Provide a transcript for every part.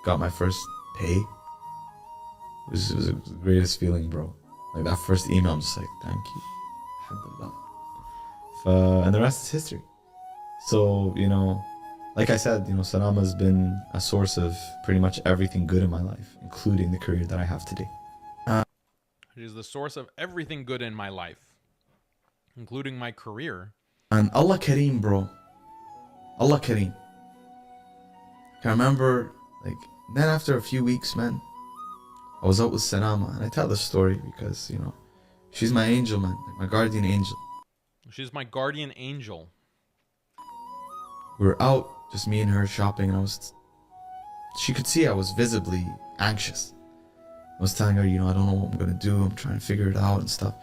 got my first pay, it was the greatest feeling, bro. Like that first email, I'm just like, thank you. Alhamdulillah. And the rest is history. So, you know, like I said, you know, Salama has been a source of pretty much everything good in my life, including the career that I have today. It is the source of everything good in my life, including my career. And Allah Kareem, bro. Allah Kareem. I remember, like, then after a few weeks, man, I was out with Salama, and I tell this story because, you know, she's my angel, man, like my guardian angel. She's my guardian angel. We were out, just me and her shopping, and she could see I was visibly anxious. I was telling her, you know, I don't know what I'm gonna do, I'm trying to figure it out and stuff.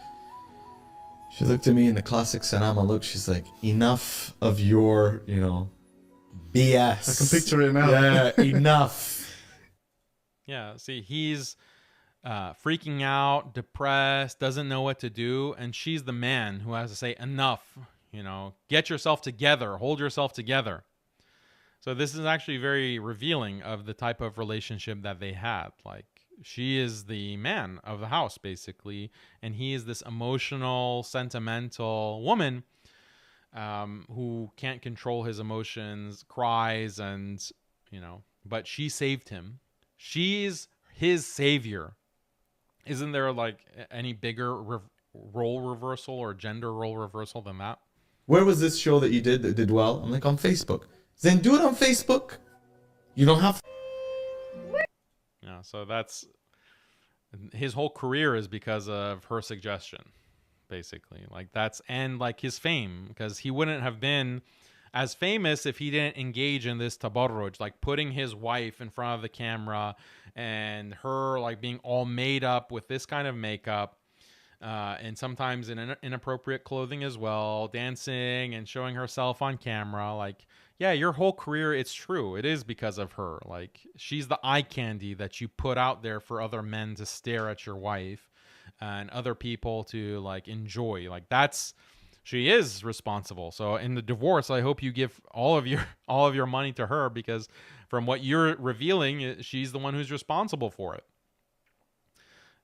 She looked at me in the classic Salama look, she's like, enough of your, you know, BS. I can picture it now. Yeah, enough. Yeah, see, he's freaking out, depressed, doesn't know what to do, and she's the man who has to say, enough, you know, get yourself together, hold yourself together. So this is actually very revealing of the type of relationship that they had. Like, she is the man of the house, basically, and he is this emotional, sentimental woman who can't control his emotions, cries, and, you know, but she saved him. She's his savior. Isn't there, like, any bigger role reversal or gender role reversal than that? Where was this show that you did that did well? I'm like, on Facebook. Then do it on Facebook. You don't have to. Yeah, so that's his whole career is because of her suggestion, basically. Like, that's, and like his fame, because he wouldn't have been as famous if he didn't engage in this tabarruj, like putting his wife in front of the camera and her like being all made up with this kind of makeup, and sometimes in inappropriate clothing as well, dancing and showing herself on camera. Like, yeah, your whole career, it's true. It is because of her. Like, she's the eye candy that you put out there for other men to stare at your wife and other people to like enjoy. Like, she is responsible. So in the divorce, I hope you give all of your money to her, because from what you're revealing, she's the one who's responsible for it.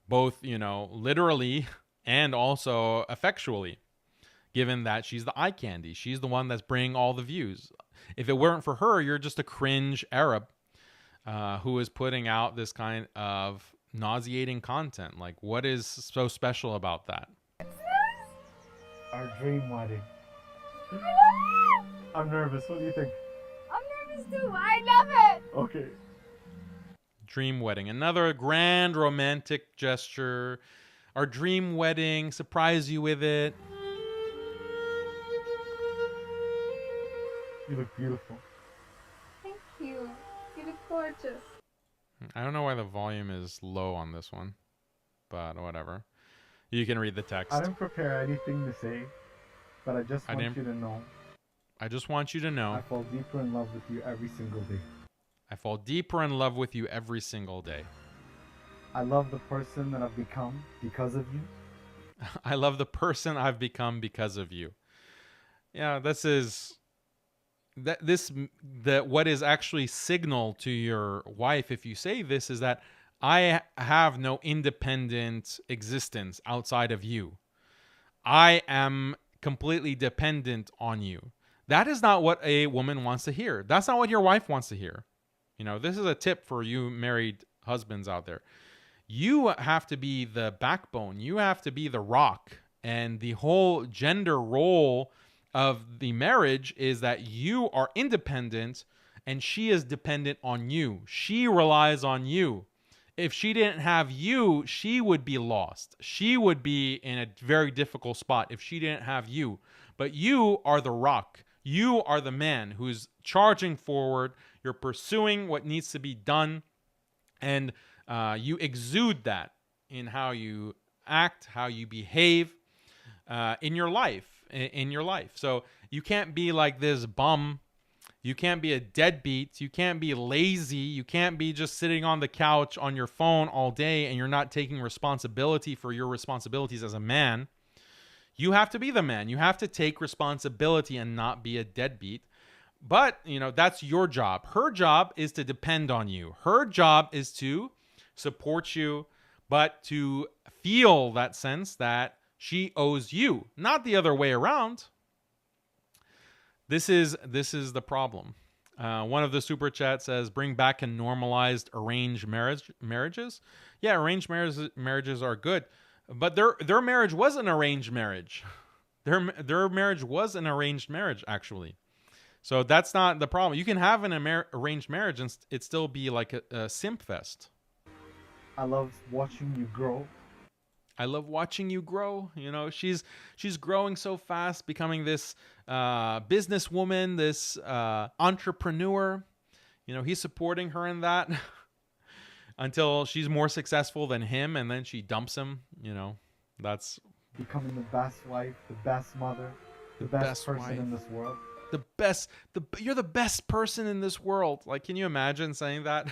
Both, you know, literally and also effectually, given that she's the eye candy. She's the one that's bringing all the views. If it weren't for her, you're just a cringe Arab who is putting out this kind of nauseating content. Like, what is so special about that? Our dream wedding. I'm nervous. What do you think? I'm nervous too. I love it. Okay. Dream wedding. Another grand romantic gesture. Our dream wedding. Surprise you with it. You look beautiful. Thank you. You look gorgeous. I don't know why the volume is low on this one, but whatever. You can read the text. I didn't prepare anything to say, but I just want you to know. I just want you to know. I fall deeper in love with you every single day. I fall deeper in love with you every single day. I love the person that I've become because of you. I love the person I've become because of you. Yeah, what is actually signal to your wife if you say this is that I have no independent existence outside of you. I am completely dependent on you. That is not what a woman wants to hear. That's not what your wife wants to hear. You know, this is a tip for you married husbands out there. You have to be the backbone. You have to be the rock. And the whole gender role of the marriage is that you are independent and she is dependent on you. She relies on you. If she didn't have you, she would be lost. She would be in a very difficult spot if she didn't have you. But you are the rock. You are the man who's charging forward. You're pursuing what needs to be done. And you exude that in how you act, how you behave in your life. So you can't be like this bum. You can't be a deadbeat. You can't be lazy. You can't be just sitting on the couch on your phone all day and you're not taking responsibility for your responsibilities as a man. You have to be the man. You have to take responsibility and not be a deadbeat. But, that's your job. Her job is to depend on you. Her job is to support you, but to feel that sense that she owes you, not the other way around. This is the problem. One of the super chat says, "Bring back and normalized arranged marriages." Yeah, arranged marriages are good, but their marriage was an arranged marriage. Their marriage was an arranged marriage, actually. So that's not the problem. You can have an arranged marriage and it still be like a simp fest. I love watching you grow. I love watching you grow. She's growing so fast, becoming this businesswoman, this entrepreneur. He's supporting her in that until she's more successful than him, and then she dumps him. That's Becoming the best wife, the best mother, the best person wife. in this world. You're the best person in this world. Like, can you imagine saying that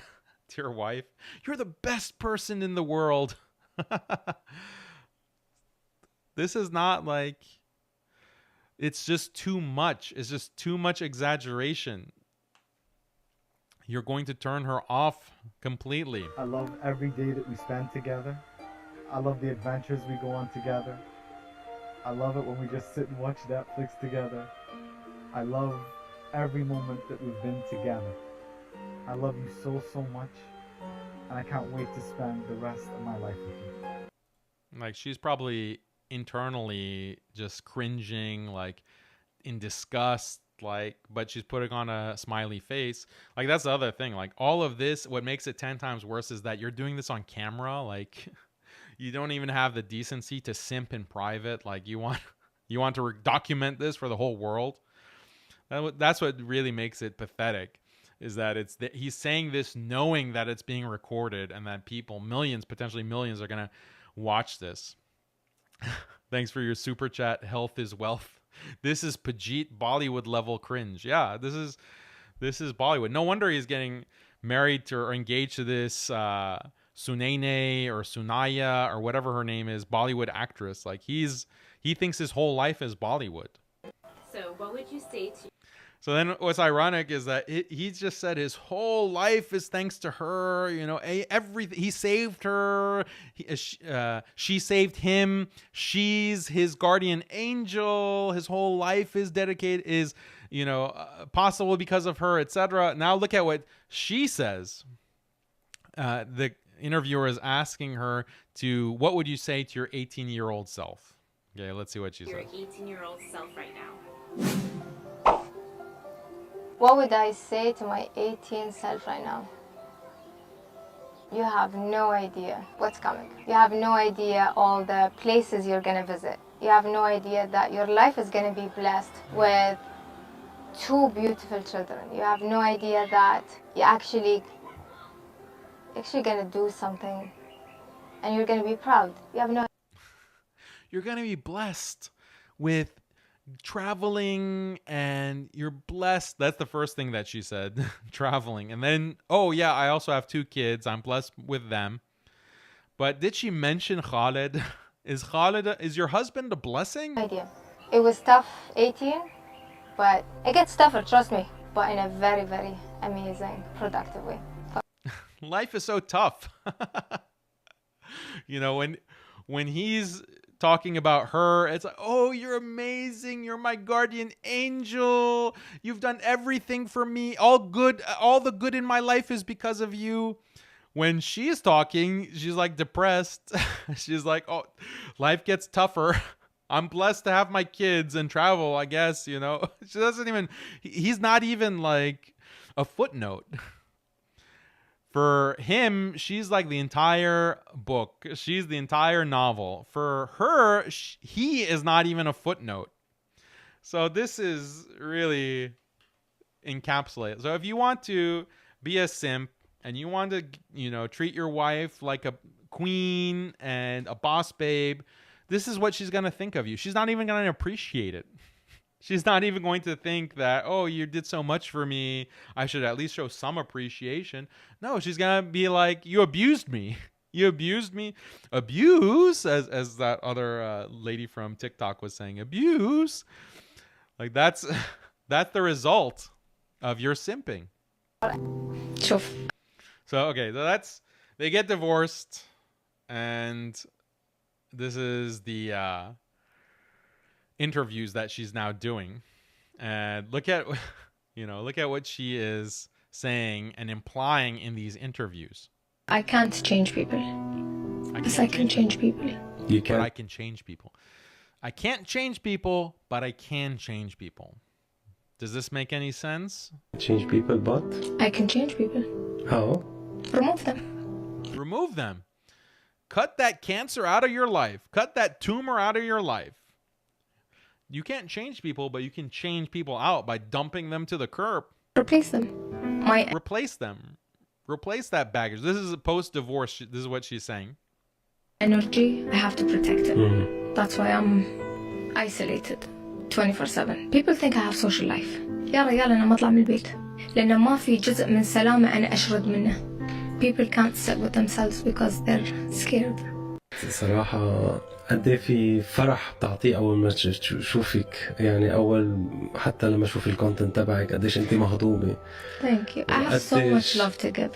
to your wife? You're the best person in the world. This is not like, it's just too much. It's just too much exaggeration. You're going to turn her off completely. I love every day that we spend together. I love the adventures we go on together. I love it when we just sit and watch Netflix together. I love every moment that we've been together. I love you so, so much. And I can't wait to spend the rest of my life with you. Like, she's probably internally just cringing, like in disgust, like, but she's putting on a smiley face. Like, that's the other thing. Like, all of this, what makes it 10 times worse is that you're doing this on camera. Like, you don't even have the decency to simp in private. Like, you want to document this for the whole world. That's what really makes it pathetic, is that he's saying this knowing that it's being recorded and that people, millions, potentially millions, are going to watch this. Thanks for your super chat. Health is wealth. This is Pajit Bollywood level cringe. Yeah, this is Bollywood. No wonder he's getting married to or engaged to this Sunaine or Sunaya or whatever her name is, Bollywood actress. Like, he thinks his whole life is Bollywood. So what would you say to... So then what's ironic is that he just said his whole life is thanks to her. Everything. He saved her. She saved him. She's his guardian angel. His whole life is dedicated, possible because of her, etc. Now look at what she says. The interviewer is asking her what would you say to your 18-year-old self? Okay, let's see what she says. Your 18-year-old self right now. What would I say to my 18 self right now? You have no idea what's coming. You have no idea all the places you're gonna visit. You have no idea that your life is gonna be blessed with 2 beautiful children. You have no idea that you're actually gonna do something and you're gonna be proud. You have no. You're gonna be blessed with traveling, and you're blessed. That's the first thing that she said. Traveling. And then, oh yeah, I also have 2 kids. I'm blessed with them. But did she mention Khalid? Is your husband a blessing? Idea. It was tough 18, but it gets tougher, trust me, but in a very, very amazing, productive way. Life is so tough. When he's talking about her, it's like, oh, you're amazing, you're my guardian angel, you've done everything for me, all the good in my life is because of you. When she's talking, she's like depressed. She's like, oh, life gets tougher. I'm blessed to have my kids and travel, I guess. She doesn't even, he's not even like a footnote. For him, she's like the entire book. She's the entire novel. For her, he is not even a footnote. So this is really encapsulated. So if you want to be a simp and you want to, treat your wife like a queen and a boss babe, this is what she's going to think of you. She's not even going to appreciate it. She's not even going to think that, oh, you did so much for me, I should at least show some appreciation. No, she's going to be like, you abused me. You abused me. Abuse, as that other lady from TikTok was saying, abuse. Like, that's the result. of your simping. شوف So that's they get divorced, and this is the interviews that she's now doing. And look at look at what she is saying and implying in these interviews. I can't change people I I can change people. You but I can. can change people. I can't change people, but I can change people. Does this make any sense? Change people, but I can change people. how? Remove them. Remove them. Cut that cancer out of your life. Cut that tumor out of your life. You can't change people, but you can change people out by dumping them to the curb. Replace them. My Replace them. Replace that baggage. This is a post-divorce. This is what she's saying. energy, I have to protect it. Mhm. That's why I'm isolated 24/7. People think I have social life. يا رجال أنا ما أطلع من البيت لأن ما في جزء من سلامة أنا أشرد منه. People can't sit with themselves because they're scared. صراحة قد في فرح بتعطيه أول ما تشوفك، يعني أول حتى لما أشوف الكونتنت تبعك قديش أنت مهضومة. Thank you. I have so much love to give.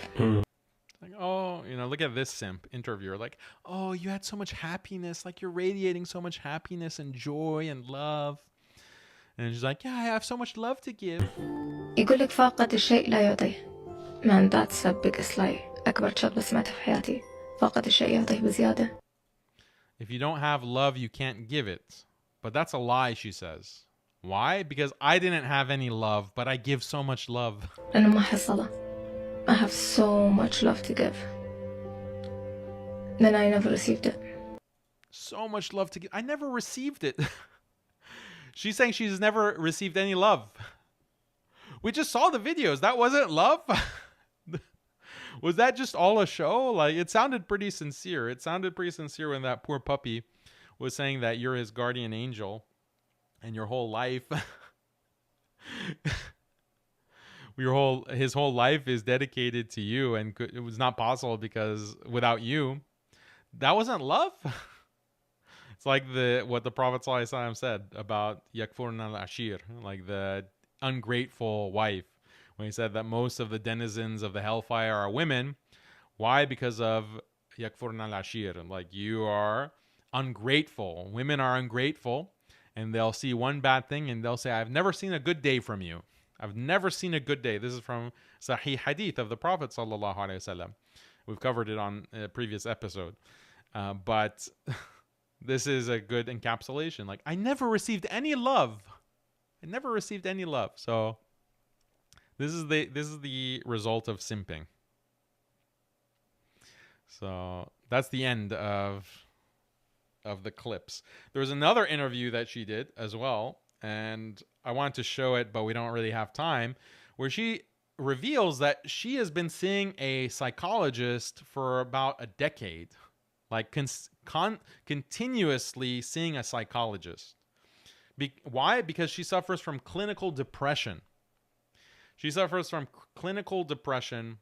Like, oh, look at this simp interviewer. Like, oh, you had so much happiness. Like, you're radiating so much happiness and joy and love. And she's like, yeah, I have so much love to give. يقول لك فاقد الشيء لا يعطيه. Man, that's a biggest lie. أكبر شغلة سمعتها في حياتي. فاقد الشيء يعطيه بزيادة. If you don't have love, you can't give it. But that's a lie, she says. Why? Because I didn't have any love, but I give so much love. لأنه ما حصلها. I have so much love to give. Then I never received it. So much love to give. I never received it. She's saying she's never received any love. We just saw the videos. That wasn't love? Was that just all a show? Like, it sounded pretty sincere. It sounded pretty sincere when that poor puppy was saying that you're his guardian angel and your whole life his whole life is dedicated to you, and it was not possible because without you. That wasn't love. It's like what the Prophet ﷺ said about yakfurna al-ashir, like the ungrateful wife, when he said that most of the denizens of the hellfire are women. Why? Because of yakfurna al-ashir. Like, you are ungrateful. Women are ungrateful, and they'll see one bad thing and they'll say, I've never seen a good day from you. I've never seen a good day. This is from Sahih Hadith of the Prophet sallallahu alaihi wasallam. We've covered it on a previous episode. But this is a good encapsulation. Like, I never received any love. I never received any love. So this is the result of simping. So that's the end of the clips. There was another interview that she did as well, and I wanted to show it, but we don't really have time, where she reveals that she has been seeing a psychologist for about a decade. Like, continuously seeing a psychologist. Why? Because she suffers from clinical depression. She suffers from clinical depression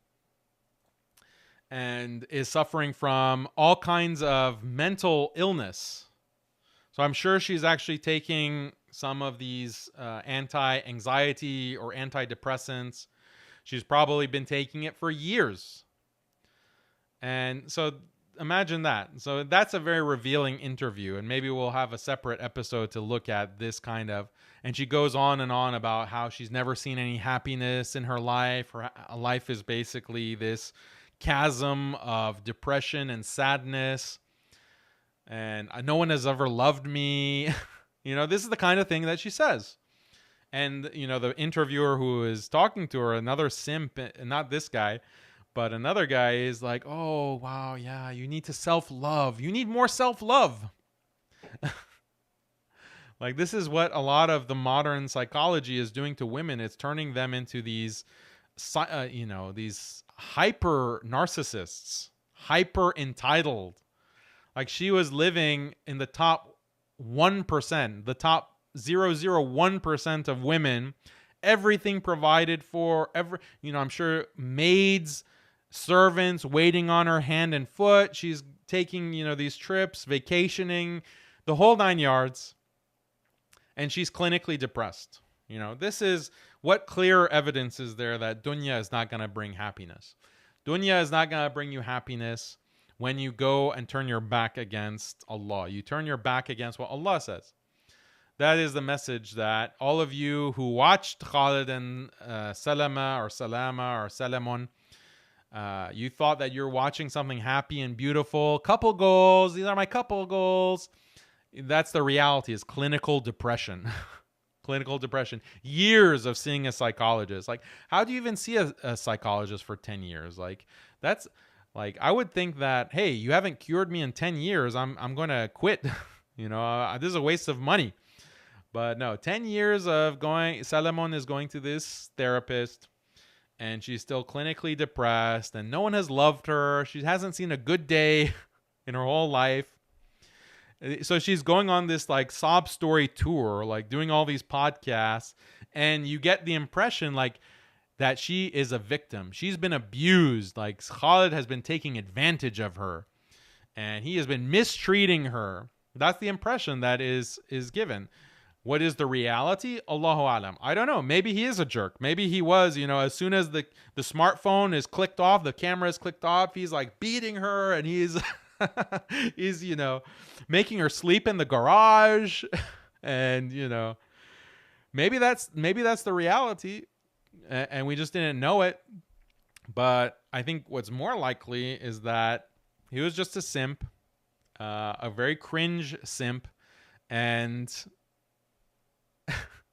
and is suffering from all kinds of mental illness. So I'm sure she's actually taking some of these anti-anxiety or antidepressants. She's probably been taking it for years. And so imagine that. So that's a very revealing interview, and maybe we'll have a separate episode to look at this kind of. And she goes on and on about how she's never seen any happiness in her life. Her life is basically this chasm of depression and sadness, and no one has ever loved me. This is the kind of thing that she says. And the interviewer who is talking to her, another simp, not this guy, but another guy, is like, oh, wow, yeah, you need to self-love. You need more self-love. Like, this is what a lot of the modern psychology is doing to women. It's turning them into these, these hyper narcissists, hyper entitled. Like, she was living in the top 1%, the top 0.001% of women, everything provided for, I'm sure maids, servants waiting on her hand and foot. She's taking, these trips, vacationing, the whole 9 yards. And she's clinically depressed. This is What clear evidence is there that dunya is not going to bring happiness? Dunya is not going to bring you happiness when you go and turn your back against Allah. You turn your back against what Allah says. That is the message that all of you who watched Khalid and Salama or Salamon, you thought that you're watching something happy and beautiful. Couple goals. These are my couple goals. That's the reality, is clinical depression. Clinical depression. Years of seeing a psychologist. Like, how do you even see a psychologist for 10 years? Like, that's like, I would think that, hey, you haven't cured me in 10 years. I'm going to quit. This is a waste of money. But no, 10 years of going, Salamon is going to this therapist, and she's still clinically depressed, and no one has loved her. She hasn't seen a good day in her whole life. So she's going on this like sob story tour, like doing all these podcasts, and you get the impression like that she is a victim. She's been abused. Like Khalid has been taking advantage of her, and he has been mistreating her. That's the impression that is given. What is the reality? Allahu alam. I don't know. Maybe he is a jerk. Maybe he was, as soon as the smartphone is clicked off, the camera is clicked off, he's like beating her, and he's he's, making her sleep in the garage. And, maybe that's the reality, and we just didn't know it. But I think what's more likely is that he was just a simp, a very cringe simp, and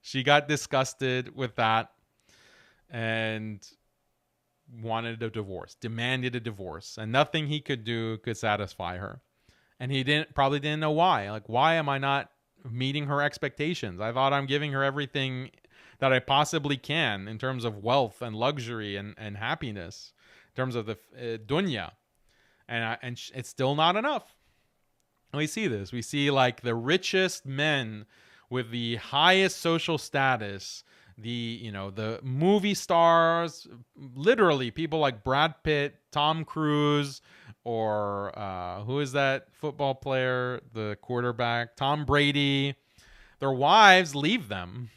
she got disgusted with that and wanted a divorce, demanded a divorce, and nothing he could do could satisfy her. And he probably didn't know why. Like, why am I not meeting her expectations? I thought I'm giving her everything that I possibly can in terms of wealth and luxury and happiness, in terms of the dunya. And it's still not enough. And we see this. We see like the richest men with the highest social status, the movie stars, literally people like Brad Pitt, Tom Cruise, or who is that football player, the quarterback, Tom Brady. Their wives leave them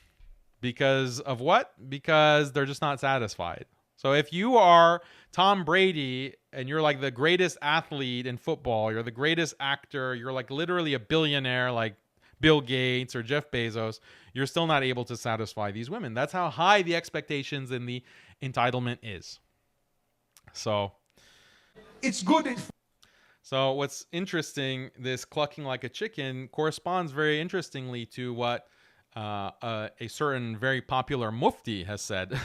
because of what? Because they're just not satisfied. So if you are Tom Brady and you're like the greatest athlete in football, you're the greatest actor, you're like literally a billionaire like Bill Gates or Jeff Bezos, you're still not able to satisfy these women. That's how high the expectations and the entitlement is. So it's good. So what's interesting, this clucking like a chicken corresponds very interestingly to what a certain very popular mufti has said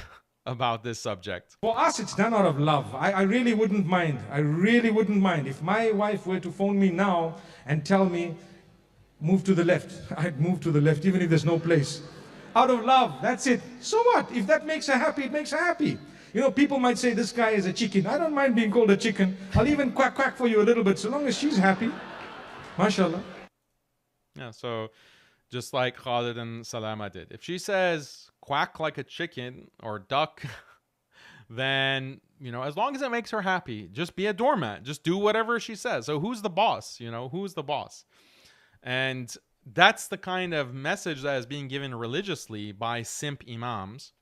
about this subject. For us, it's done out of love. I really wouldn't mind. I really wouldn't mind. If my wife were to phone me now and tell me, move to the left, I'd move to the left, even if there's no place. Out of love, that's it. So what? If that makes her happy, it makes her happy. People might say this guy is a chicken. I don't mind being called a chicken. I'll even quack quack for you a little bit, so long as she's happy. MashaAllah. Yeah, so just like Khalid and Salama did. If she says quack like a chicken or duck, then, as long as it makes her happy, just be a doormat. Just do whatever she says. So who's the boss? Who's the boss? And that's the kind of message that is being given religiously by simp imams.